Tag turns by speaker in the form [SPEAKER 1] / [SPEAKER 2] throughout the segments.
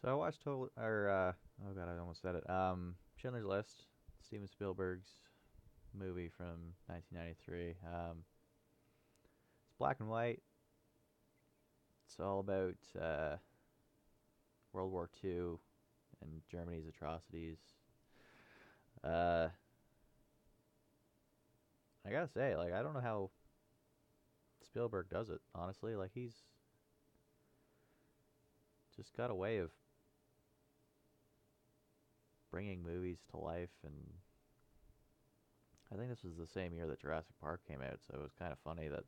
[SPEAKER 1] So I watched oh god, I almost said it. Schindler's List, Steven Spielberg's movie from 1993. It's black and white. It's all about World War II and Germany's atrocities. Uh, I gotta say, like, I don't know how Spielberg does it. Honestly, like, he's just got a way of bringing movies to life, and I think this was the same year that Jurassic Park came out, so it was kind of funny that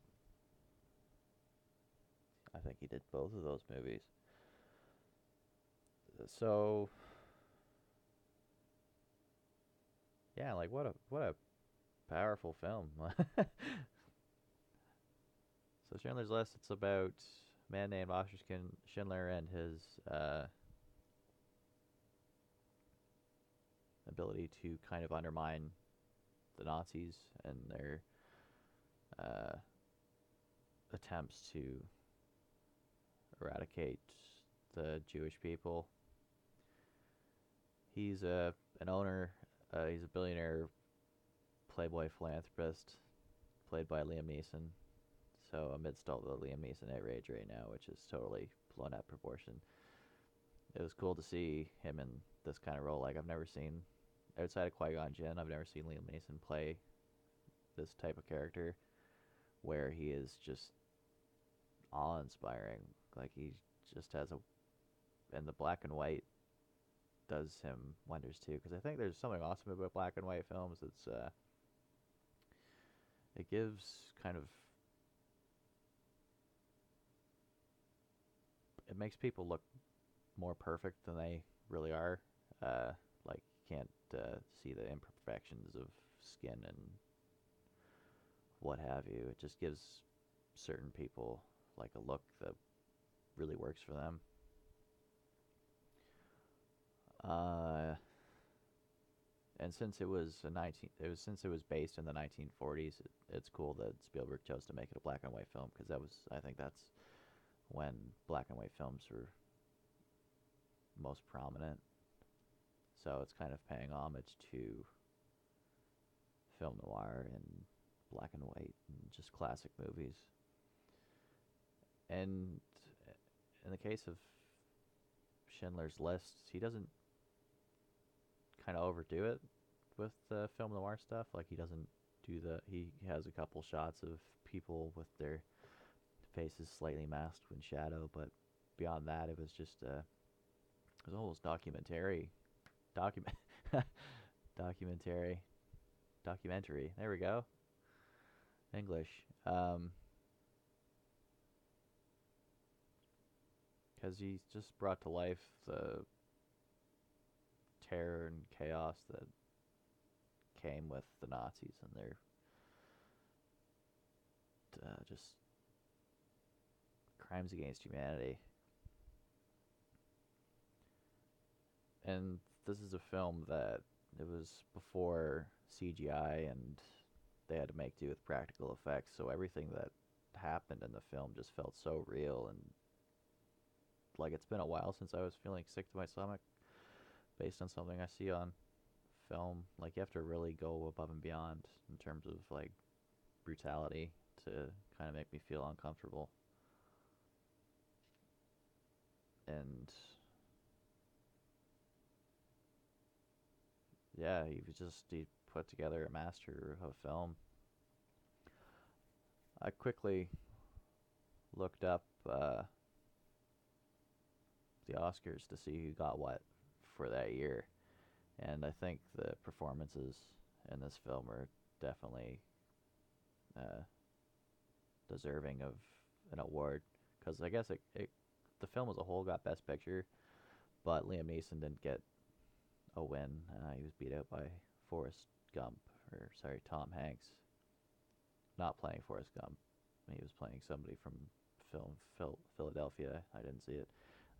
[SPEAKER 1] I think he did both of those movies. So yeah, like what a powerful film. So Schindler's List, it's about a man named Oskar Schindler and his ability to kind of undermine the Nazis and their uh, attempts to eradicate the Jewish people. He's an owner. He's a billionaire playboy philanthropist, played by Liam Neeson. So amidst all the Liam Neeson outrage right now, which is totally blown out of proportion, it was cool to see him in this kind of role. Like I've never seen outside of Qui-Gon Jinn, I've never seen Liam Neeson play this type of character where he is just awe-inspiring. Like he just has and the black and white does him wonders too. Because I think there's something awesome about black and white films. It gives kind of it makes people look more perfect than they really are. Like you can't see the imperfections of skin and what have you. It just gives certain people like a look that really works for them. Uh, and since since it was based in the 1940s, it's cool that Spielberg chose to make it a black and white film because I think that's when black and white films were most prominent. So it's kind of paying homage to film noir and black and white and just classic movies. And in the case of Schindler's List, he doesn't kind of overdo it with the film noir stuff. Like he doesn't do he has a couple shots of people with their faces slightly masked in shadow, but beyond that, it was almost document documentary documentary. There we go, English. Um, because he just brought to life the terror and chaos that came with the Nazis and their just crimes against humanity. And this is a film that it was before CGI and they had to make do with practical effects. So everything that happened in the film just felt so real and like it's been a while since I was feeling sick to my stomach based on something I see on film. Like you have to really go above and beyond in terms of like brutality to kind of make me feel uncomfortable. And yeah, he put together a master of film. I quickly looked up the Oscars to see who got what for that year, and I think the performances in this film are definitely uh, deserving of an award. Because I guess the film as a whole got Best Picture, but Liam Neeson didn't get a win. He was beat out by Forrest Gump, or sorry, Tom Hanks. Not playing Forrest Gump. He was playing somebody from Philadelphia. I didn't see it.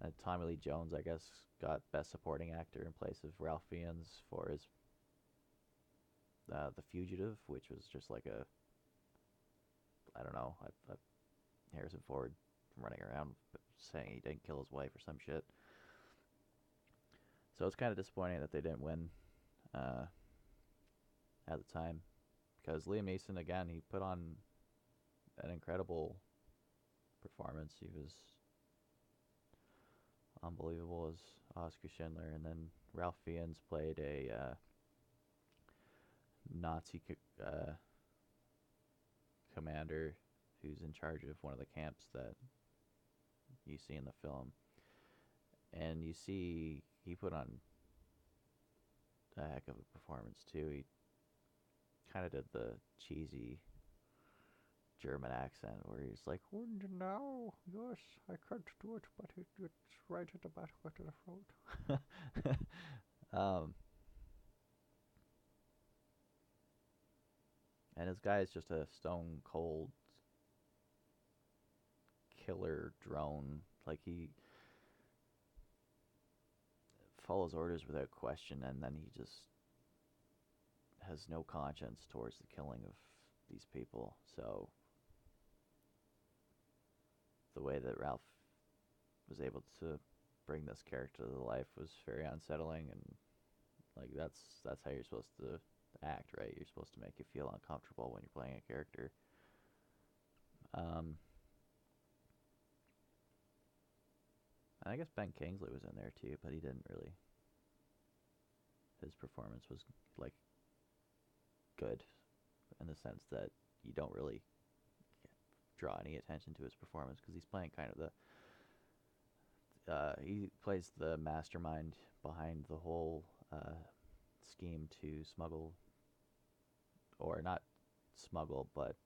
[SPEAKER 1] And Tommy Lee Jones, I guess, got Best Supporting Actor in place of Ralph Fiennes for his The Fugitive, which was just like I don't know, Harrison Ford running around saying he didn't kill his wife or some shit. So it's kind of disappointing that they didn't win uh, at the time, because Liam Neeson, again, he put on an incredible performance. He was unbelievable as Oscar Schindler, and then Ralph Fiennes played a Nazi commander who's in charge of one of the camps that you see in the film. And you see he put on a heck of a performance too. He kind of did the cheesy German accent where he's like, "And now, yes, I can't do it, but it's right at the back of the throat." And this guy is just a stone cold killer drone. Like, he follows orders without question, and then he just has no conscience towards the killing of these people. So the way that Ralph was able to bring this character to life was very unsettling, and like that's how you're supposed to act, right? You're supposed to make you feel uncomfortable when you're playing a character. I guess Ben Kingsley was in there too, but he didn't really. His performance was like good in the sense that you don't really draw any attention to his performance because he's playing kind of he plays the mastermind behind the whole scheme to smuggle, or not smuggle, but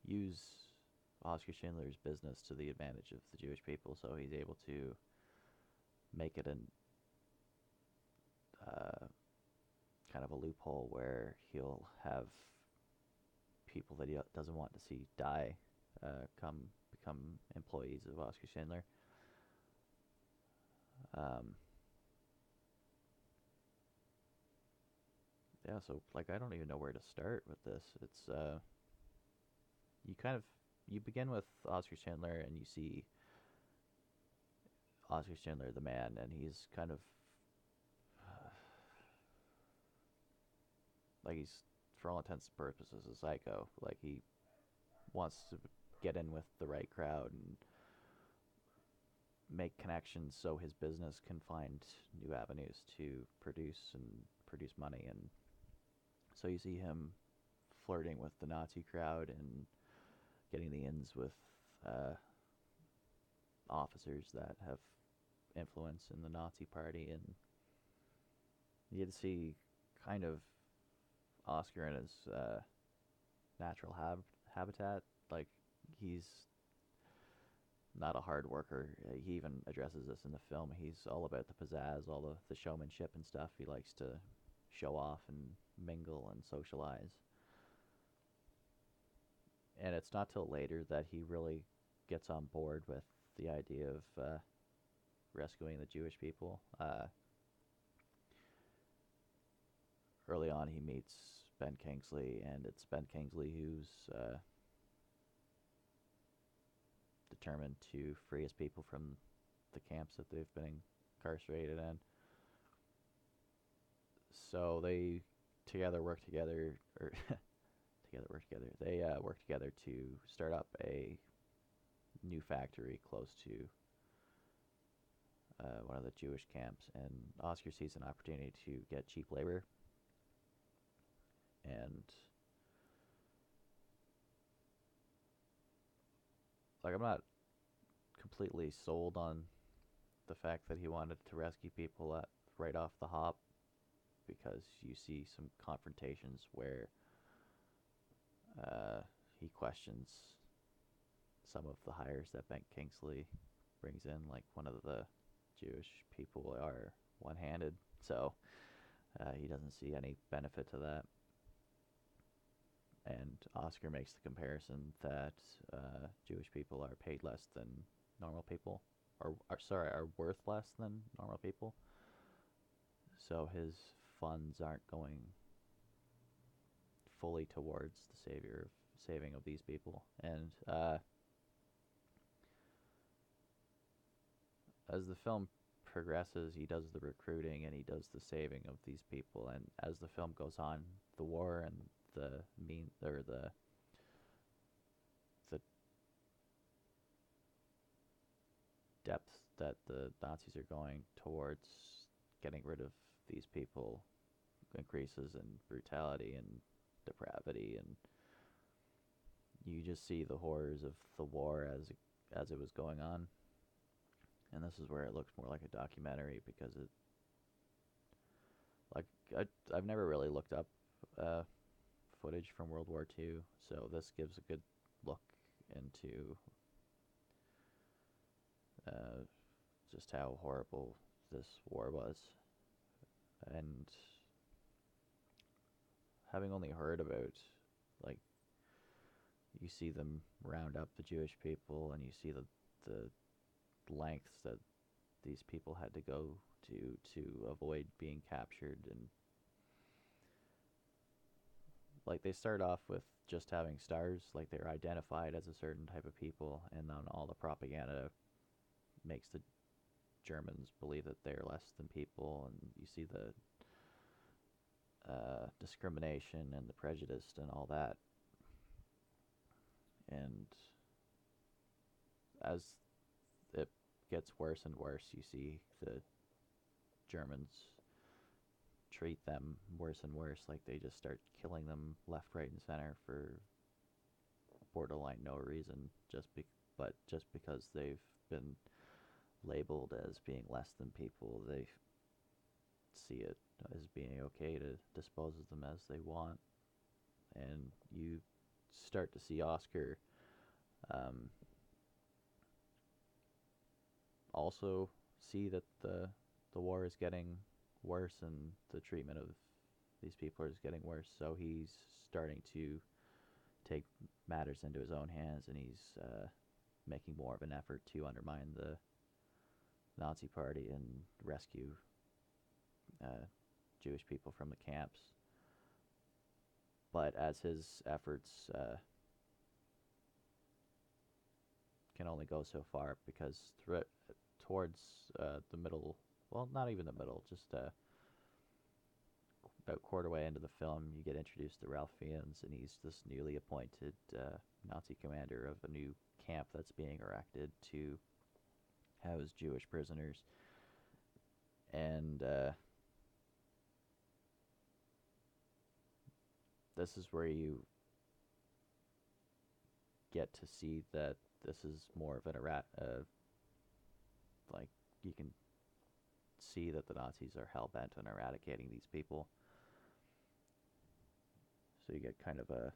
[SPEAKER 1] use Oscar Schindler's business to the advantage of the Jewish people. So he's able to make it an kind of a loophole where he'll have people that he doesn't want to see die become employees of Oscar Schindler. Yeah, so like I don't even know where to start with this. It's you begin with Oscar Schindler and you see Oscar Schindler the man, and he's kind of like he's, for all intents and purposes, a psycho. Like, he wants to get in with the right crowd and make connections so his business can find new avenues to produce money. And so you see him flirting with the Nazi crowd and getting the ins with officers that have influence in the Nazi party, and you get to see kind of Oscar in his natural habitat. Like, he's not a hard worker. He even addresses this in the film. He's all about the pizzazz, all the showmanship and stuff. He likes to show off and mingle and socialize. And it's not till later that he really gets on board with the idea of rescuing the Jewish people. Early on, he meets Ben Kingsley, and it's Ben Kingsley who's determined to free his people from the camps that they've been incarcerated in. So they work together. They work together to start up a new factory close to one of the Jewish camps, and Oscar sees an opportunity to get cheap labor. And like, I'm not completely sold on the fact that he wanted to rescue people right off the hop, because you see some confrontations where he questions some of the hires that Ben Kingsley brings in. Like, one of the Jewish people are one-handed, so he doesn't see any benefit to that. And Oscar makes the comparison that Jewish people are paid less than normal people, or are worth less than normal people. So his funds aren't going fully towards the saving of these people. And as the film progresses, he does the recruiting and he does the saving of these people. And as the film goes on, the war and the the depth that the Nazis are going towards getting rid of these people increases in brutality and depravity, and you just see the horrors of the war as it was going on. And this is where it looks more like a documentary, because it, like, I've never really looked up footage from World War II, so this gives a good look into uh, just how horrible this war was. And having only heard about, like, you see them round up the Jewish people, and you see the lengths that these people had to go to avoid being captured. And like, they start off with just having stars, like they're identified as a certain type of people, and then all the propaganda makes the Germans believe that they're less than people, and you see the discrimination and the prejudice and all that. And as it gets worse and worse, you see the Germans treat them worse and worse. Like, they just start killing them left, right, and center for borderline no reason, but just because they've been labeled as being less than people, they see it as being okay to dispose of them as they want. And you start to see Oscar also see that the war is getting worse, and the treatment of these people is getting worse. So he's starting to take matters into his own hands, and he's making more of an effort to undermine the Nazi Party and rescue Jewish people from the camps. But as his efforts can only go so far, because towards the middle, well, not even the middle, just about quarter way into the film, you get introduced to Ralph Fiennes, and he's this newly appointed Nazi commander of a new camp that's being erected to house Jewish prisoners. And this is where you get to see that this is more of an like, you can see that the Nazis are hell-bent on eradicating these people. So you get kind of a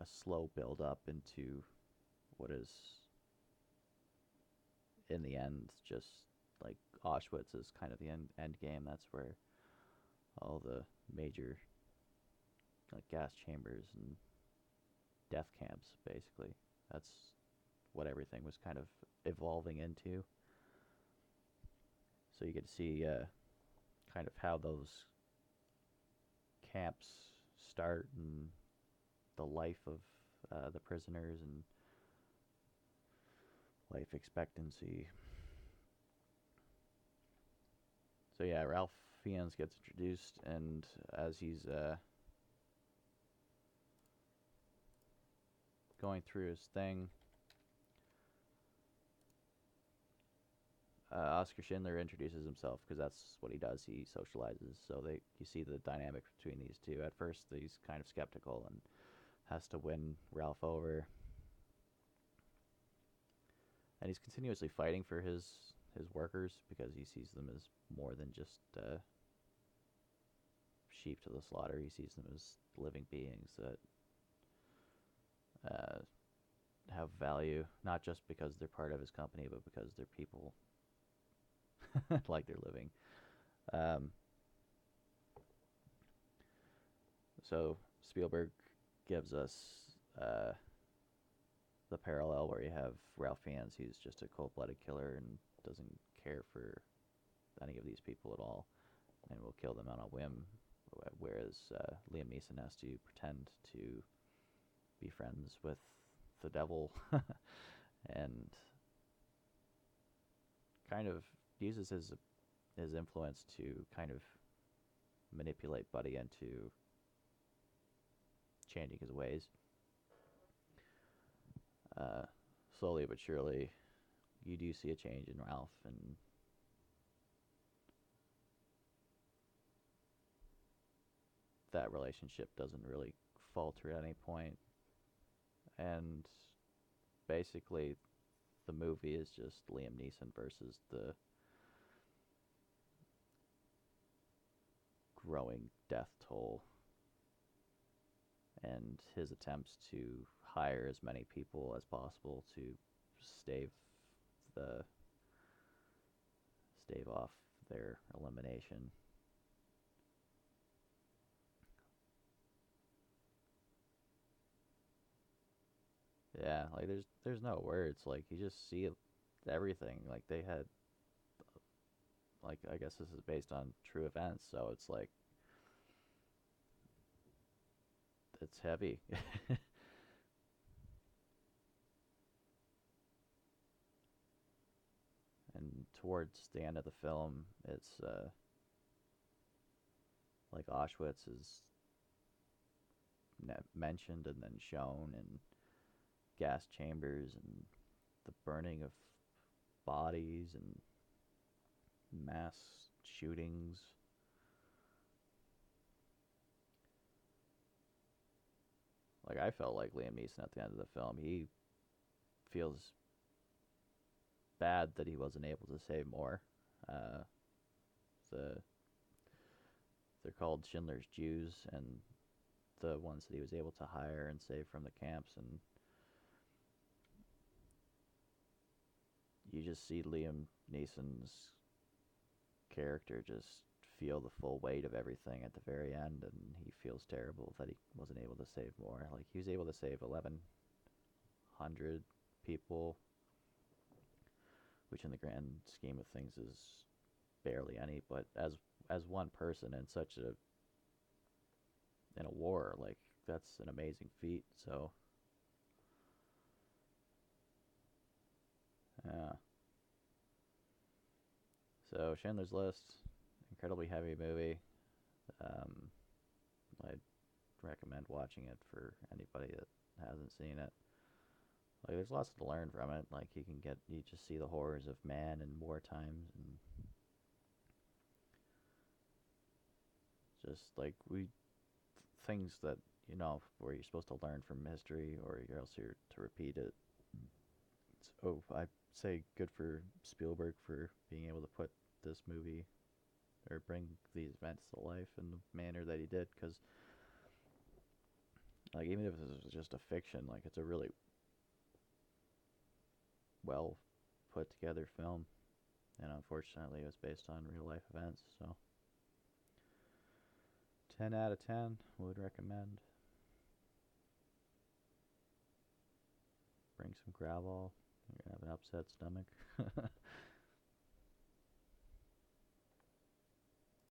[SPEAKER 1] slow build up into what is, in the end, just like Auschwitz is kind of the end game. That's where all the major, like, gas chambers and death camps, basically. That's what everything was kind of evolving into. So you get to see kind of how those camps start, and the life of the prisoners, and life expectancy. So yeah, Ralph Fiennes gets introduced, and as he's going through his thing, Oscar Schindler introduces himself, because that's what he does. He socializes. So you see the dynamic between these two. At first, he's kind of skeptical and has to win Ralph over, and he's continuously fighting for his workers, because he sees them as more than just sheep to the slaughter. He sees them as living beings that have value, not just because they're part of his company, but because they're people. Like, they're living. So Spielberg gives us the parallel where you have Ralph Fiennes, who's just a cold-blooded killer and doesn't care for any of these people at all, and will kill them on a whim, whereas Liam Neeson has to pretend to be friends with the devil and kind of uses his influence to kind of manipulate Buddy into changing his ways. Uh, Slowly but surely, you do see a change in Ralph, and that relationship doesn't really falter at any point. And basically, the movie is just Liam Neeson versus the growing death toll and his attempts to hire as many people as possible to stave the stave off their elimination. Yeah, like there's no words. Like you just see everything. Like they had, like I guess this is based on true events, so it's like it's heavy. And towards the end of the film, it's like Auschwitz is mentioned and then shown, and gas chambers and the burning of bodies and mass shootings. Like I felt like Liam Neeson at the end of the film. He feels bad that he wasn't able to save more. Uh, the they're called Schindler's Jews, and the ones that he was able to hire and save from the camps, and you just see Liam Neeson's character just feel the full weight of everything at the very end, and he feels terrible that he wasn't able to save more. Like he was able to save 1,100 people, which in the grand scheme of things is barely any. But as one person in such a in a war, like that's an amazing feat. So yeah. So Schindler's List, incredibly heavy movie. Um, I'd recommend watching it for anybody that hasn't seen it. Like, there's lots to learn from it. Like, you just see the horrors of man in war times, and just like things that where you're supposed to learn from history, or you're else here to repeat it. I say good for Spielberg for being able to put this movie or bring these events to life in the manner that he did, because like even if it was just a fiction, like it's a really well put together film, and unfortunately it was based on real life events. So 10 out of 10 would recommend. Bring some gravel, you're gonna have an upset stomach.